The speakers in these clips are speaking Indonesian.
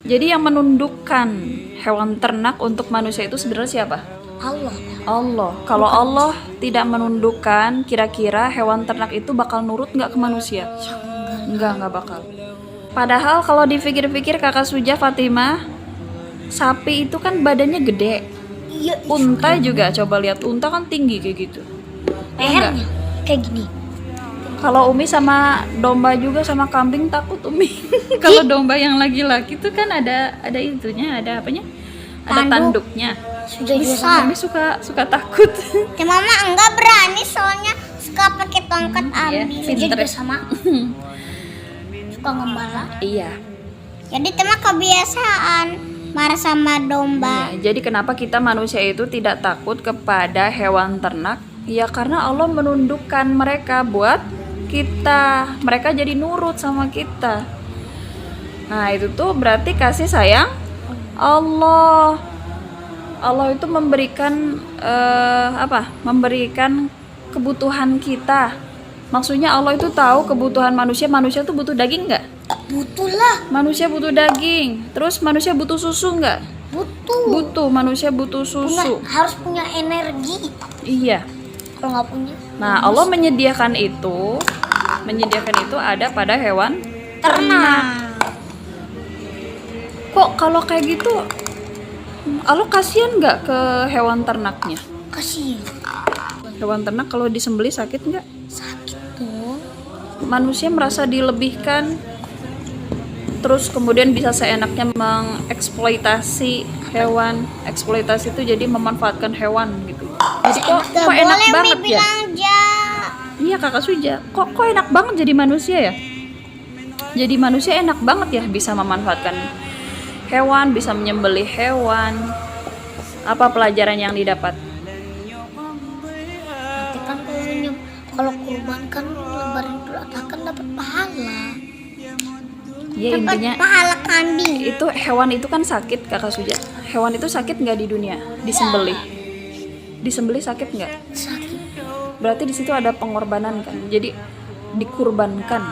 Jadi yang menundukkan hewan ternak untuk manusia itu sebenarnya siapa? Allah. Allah. Kalau Allah tidak menundukkan, kira-kira hewan ternak itu bakal nurut nggak ke manusia? Nggak bakal. Padahal kalau dipikir-pikir Kakak Suja, Fatimah, sapi itu kan badannya gede. Iya. Unta juga, coba lihat unta kan tinggi kayak gitu. Lehernya kayak gini. Kalau Umi sama domba juga sama kambing takut Umi. Kalau domba yang laki-laki tuh kan ada itunya, ada apanya? Ada Tanduk. tanduknya. Sudah besar. Umi suka takut. Ya mama enggak berani soalnya suka pakai tongkat Iya, ambil. Sudah pinter. juga sama. Suka ngembala. Iya. Jadi tema kebiasaan marah sama domba. Iya, jadi kenapa kita manusia itu tidak takut kepada hewan ternak? Ya karena Allah menundukkan mereka buat kita. Mereka jadi nurut sama kita. Nah, itu tuh berarti kasih sayang Allah. Allah itu memberikan memberikan kebutuhan kita. Maksudnya Allah itu tahu kebutuhan manusia. Manusia tuh butuh daging nggak? Butuh lah. Manusia butuh daging. Terus manusia butuh susu nggak? Butuh. Butuh. Manusia butuh susu. Harus punya energi. Iya. Kalau nggak punya. Nah, Allah menyediakan itu ada pada hewan ternak. Kok kalau kayak gitu Allah kasihan nggak ke hewan ternaknya? Kasihan. Hewan ternak kalau disembelih sakit nggak? Sakit tuh. Manusia merasa dilebihkan, terus kemudian bisa seenaknya mengeksploitasi hewan. Eksploitasi itu jadi memanfaatkan hewan gitu. Jadi kok enak banget ya? Iya Kakak Suja, kok enak banget jadi manusia ya? Jadi manusia enak banget ya, bisa memanfaatkan hewan, bisa menyembelih hewan. Apa pelajaran yang didapat? Nanti kan kalau kurban kan lebaran Idul Adha kan dapat pahala. Ya intinya Pahala kambing. itu hewan itu kan sakit Kakak Suja. Hewan itu sakit nggak di dunia? Disembelih. Disembelih sakit nggak? Sakit. Berarti di situ ada pengorbanan kan. Jadi dikurbankan.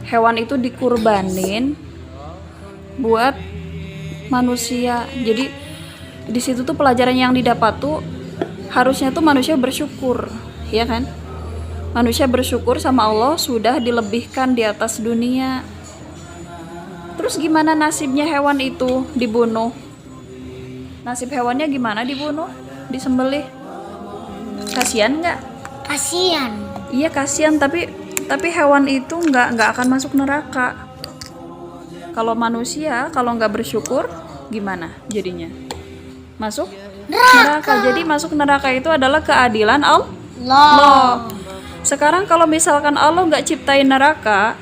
Hewan itu dikurbanin buat manusia. Jadi di situ tuh pelajaran yang didapat tuh harusnya tuh manusia bersyukur, ya kan? Manusia bersyukur sama Allah sudah dilebihkan di atas dunia. Terus gimana nasibnya hewan itu dibunuh? Nasib hewannya gimana dibunuh? Disembelih? Kasihan nggak? Kasihan. Iya kasihan, tapi hewan itu nggak akan masuk neraka. Kalau manusia kalau nggak bersyukur gimana jadinya? Masuk neraka. Jadi masuk neraka itu adalah keadilan Allah. Sekarang kalau misalkan Allah nggak ciptain neraka,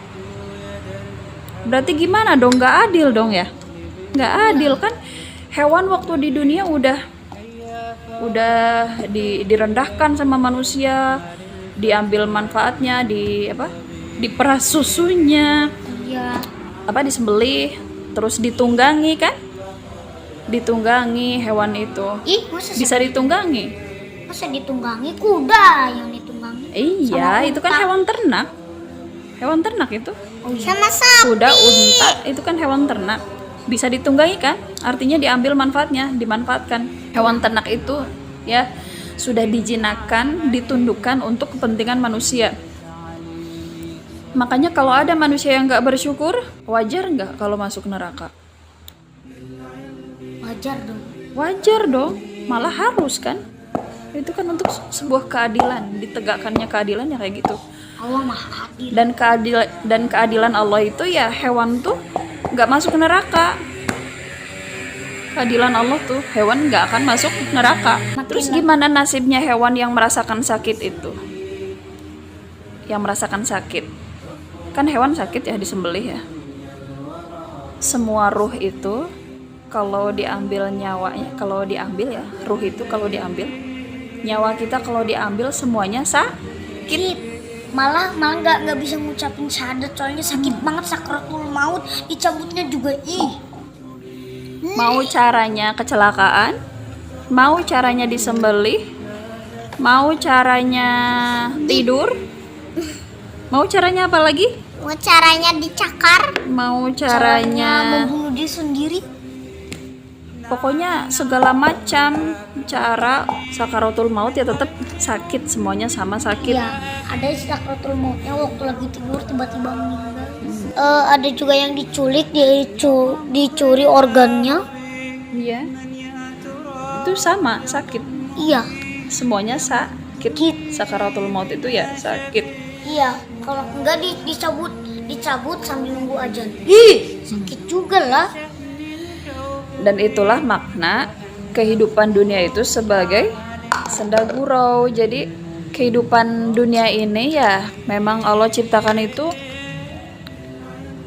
berarti gimana dong? Nggak adil dong ya? Nggak adil kan? Hewan waktu di dunia udah direndahkan sama manusia, diambil manfaatnya, diperas susunya, Iya. disembelih, terus ditunggangi kan? Ditunggangi hewan itu. Ih, masa Bisa ditunggangi. ditunggangi kuda yang ditunggangi? Iya, itu kan hewan ternak. Hewan ternak itu. Sama sapi. Kuda, unta, itu kan hewan ternak. Bisa ditunggangi kan? Artinya diambil manfaatnya, dimanfaatkan. Hewan ternak itu ya sudah dijinakkan, ditundukkan untuk kepentingan manusia. Makanya kalau ada manusia yang nggak bersyukur, wajar nggak kalau masuk neraka? Wajar dong. Wajar dong, malah harus kan? Itu kan untuk sebuah keadilan, ditegakkannya keadilan ya kayak gitu. Allah maha adil. Dan keadilan Allah itu ya hewan tuh nggak masuk neraka. Keadilan Allah tuh hewan nggak akan masuk neraka. Terus gimana nasibnya hewan yang merasakan sakit itu? Yang merasakan sakit, kan hewan sakit ya disembelih ya. Semua ruh itu kalau diambil nyawanya, kalau diambil ya ruh itu kalau diambil, nyawa kita kalau diambil semuanya sakit. Malah nggak bisa ngucapin syahadat soalnya sakit banget, sakratul maut, dicabutnya juga Mau caranya kecelakaan, mau caranya disembelih, mau caranya tidur, mau caranya apa lagi? Mau caranya dicakar? Mau Caranya caranya, membunuh diri sendiri? pokoknya segala macam cara sakaratul maut ya tetap sakit, semuanya sama sakit. Iya, ada sakratul mautnya waktu lagi tidur tiba-tiba meninggal. Ada juga yang diculik, dicuri organnya. Iya, itu sama sakit, Iya, semuanya sakit. Sakaratul maut itu ya sakit. iya. Kalau enggak dicabut sambil nunggu ajan. Ih, Sakit juga lah. dan itulah makna kehidupan dunia itu sebagai senda gurau. Jadi kehidupan dunia ini ya memang Allah ciptakan itu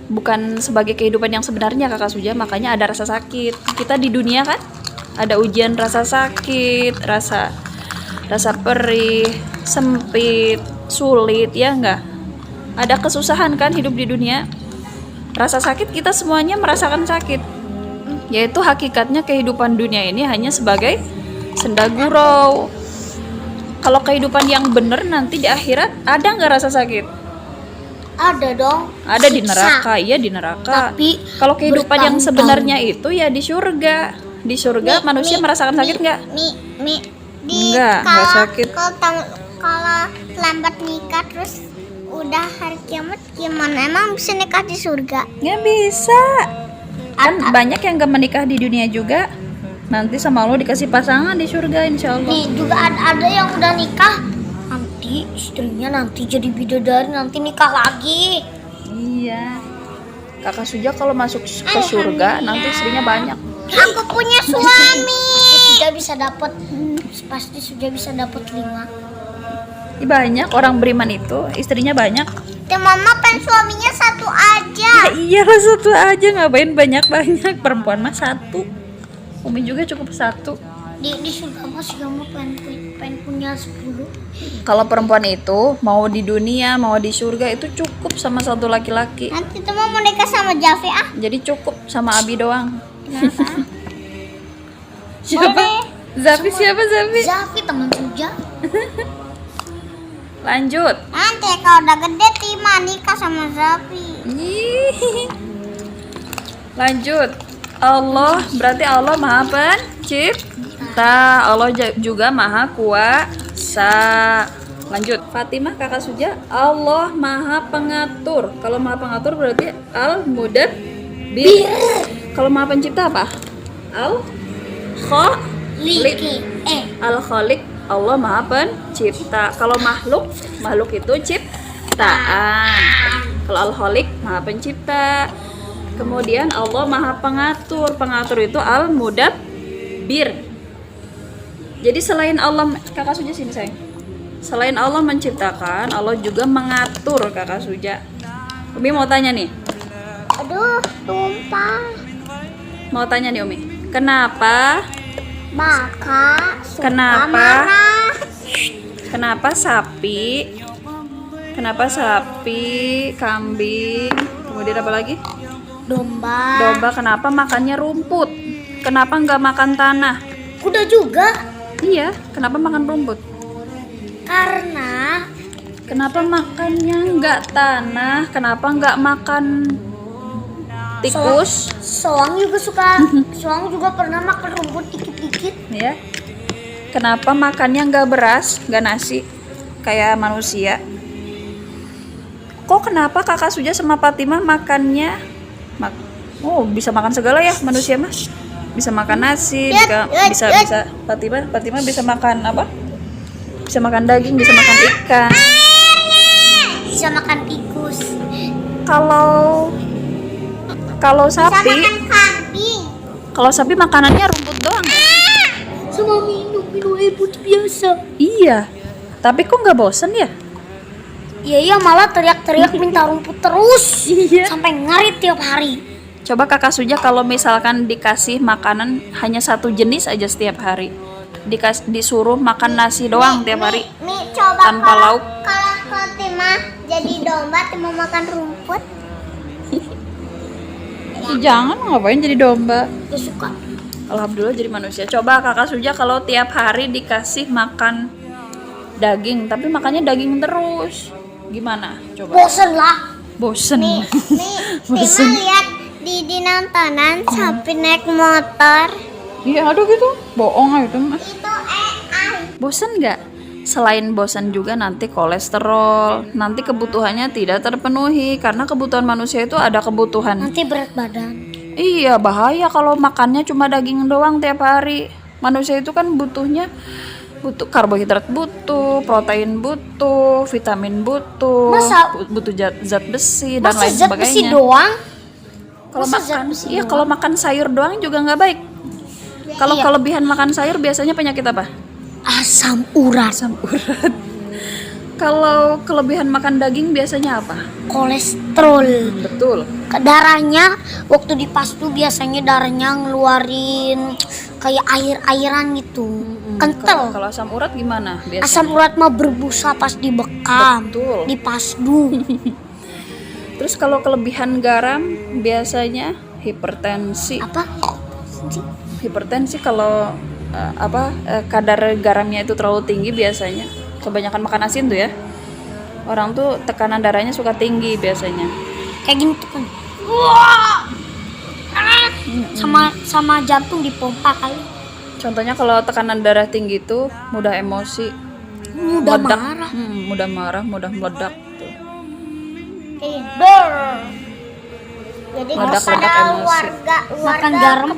bukan sebagai kehidupan yang sebenarnya Kakak Suja, makanya ada rasa sakit. Kita di dunia kan ada ujian rasa sakit, rasa perih, sempit, sulit, ya enggak? Ada kesusahan kan hidup di dunia. Rasa sakit kita semuanya merasakan sakit. Yaitu hakikatnya kehidupan dunia ini hanya sebagai senda gurau. Kalau kehidupan yang benar nanti di akhirat ada nggak rasa sakit? Ada dong. Ada di Siksa. neraka, iya di neraka. Tapi kalau kehidupan yang bertahun-tahun. sebenarnya itu ya di surga. Di surga manusia merasakan sakit nggak? Nggak sakit. Kalau lambat nikah terus udah hari kiamat gimana? Emang bisa nikah di surga? Nggak bisa. Kan banyak yang gak menikah di dunia juga. Nanti sama Allah dikasih pasangan di surga insya Allah. Nih juga ada yang udah nikah, nanti istrinya nanti jadi bidadari, nanti nikah lagi. Iya. Kakak Suja kalau masuk ke surga nanti istrinya banyak. Aku punya suami. Pasti sudah bisa dapat 5. Banyak orang beriman itu istrinya banyak. Dan mama pengen suaminya satu aja. Ya iyalah satu aja, ngapain banyak-banyak, perempuan mah satu. Umi juga cukup satu. Di surga masih kamu pengen punya 10. Kalau perempuan itu mau di dunia mau di surga itu cukup sama satu laki-laki. Nanti teman mau nikah sama Javi ah. Jadi cukup sama Abi doang. Kenapa? Siapa? Zafi siapa Zafi? Javi teman Suja. Lanjut. Nanti kalau udah gede Tima nikah sama Zafi. Ih. Lanjut. Allah berarti Allah Maha Pencipta. Allah juga Maha Kuasa. Lanjut. Fatimah kakak Suja. Allah Maha Pengatur. Kalau Maha Pengatur berarti Al-Mudabbir. Kalau Maha Pencipta apa? Al-Khaliq. Al-Khaliq. Allah Maha Pencipta. Kalau makhluk itu ciptaan. Kalau Al-Khaliq Maha Pencipta. Kemudian Allah Maha Pengatur. Pengatur itu Al-Mudabbir. Jadi selain Allah, kakak Suja sini sayang. Selain Allah menciptakan, Allah juga mengatur kakak Suja. Umi mau tanya nih. Aduh, tumpah. Mau tanya nih Umi. Kenapa sapi, kambing, kemudian apa lagi? Domba. Kenapa makannya rumput? Kenapa nggak makan tanah? Kuda juga. Iya, kenapa makan rumput? Karena Kenapa makannya nggak tanah? Kenapa nggak makan tikus? soang juga pernah makan rumput dikit-dikit. Ya. Kenapa makannya nggak beras, nggak nasi, kayak manusia? Kok kenapa kakak Suja sama Fatimah makannya bisa makan segala ya manusia mah? Bisa makan nasi, bisa Fatimah bisa makan apa? Bisa makan daging, bisa makan ikan. Bisa makan tikus. Kalau sapi, Bisa makan kambing. kalau sapi makanannya rumput doang ya? Sama minum air putih biasa. Iya. Tapi kok nggak bosen ya? Iya malah teriak-teriak minta rumput terus. Iya. Sampai ngarit tiap hari. Coba kakak Suja kalau misalkan dikasih makanan hanya satu jenis aja setiap hari, disuruh makan nasi doang tiap hari Coba tanpa lauk. Kalau Tima jadi domba, Tima makan rumput. Jangan, ngapain jadi domba? Dia suka. Alhamdulillah jadi manusia. Coba kakak Suja kalau tiap hari dikasih makan daging, tapi makannya daging terus, gimana? Coba. Bosen lah. Bosen. Nih, Tina lihat di nontonan sampai naik motor. Iya, aduh gitu. Bohong itu mah. Itu AI. Bosen nggak? Selain bosan juga nanti kolesterol, nanti kebutuhannya tidak terpenuhi karena kebutuhan manusia itu ada kebutuhan. Nanti berat badan. Iya, bahaya kalau makannya cuma daging doang tiap hari. Manusia itu kan butuh karbohidrat, butuh protein, butuh vitamin, butuh zat besi dan Masa lain zat besi sebagainya. doang? Kalau Masa makan, zat besi iya doang? kalau makan sayur doang juga nggak baik. Kalau Iya. kelebihan makan sayur biasanya penyakit apa? Asam urat, Asam urat. Kalau kelebihan makan daging biasanya apa? kolesterol. Betul. Darahnya waktu di pastu biasanya darahnya ngeluarin kayak air-airan gitu. Kental. Kalau asam urat gimana? Biasanya. Asam urat mah berbusa pas dibekam, Betul. di pasdu. Terus kalau kelebihan garam biasanya hipertensi. Apa? Hipertensi kalau kadar garamnya itu terlalu tinggi biasanya. Kebanyakan makan asin tuh ya. Orang tuh tekanan darahnya suka tinggi biasanya. Kayak gini tuh kan. Wah! Sama jantung dipompa kali. Contohnya kalau tekanan darah tinggi itu mudah emosi, Mudah meledak. marah. Mudah marah, mudah meledak tuh. Tidur. Jadi Meledak-ledak emosi. warga makan garam.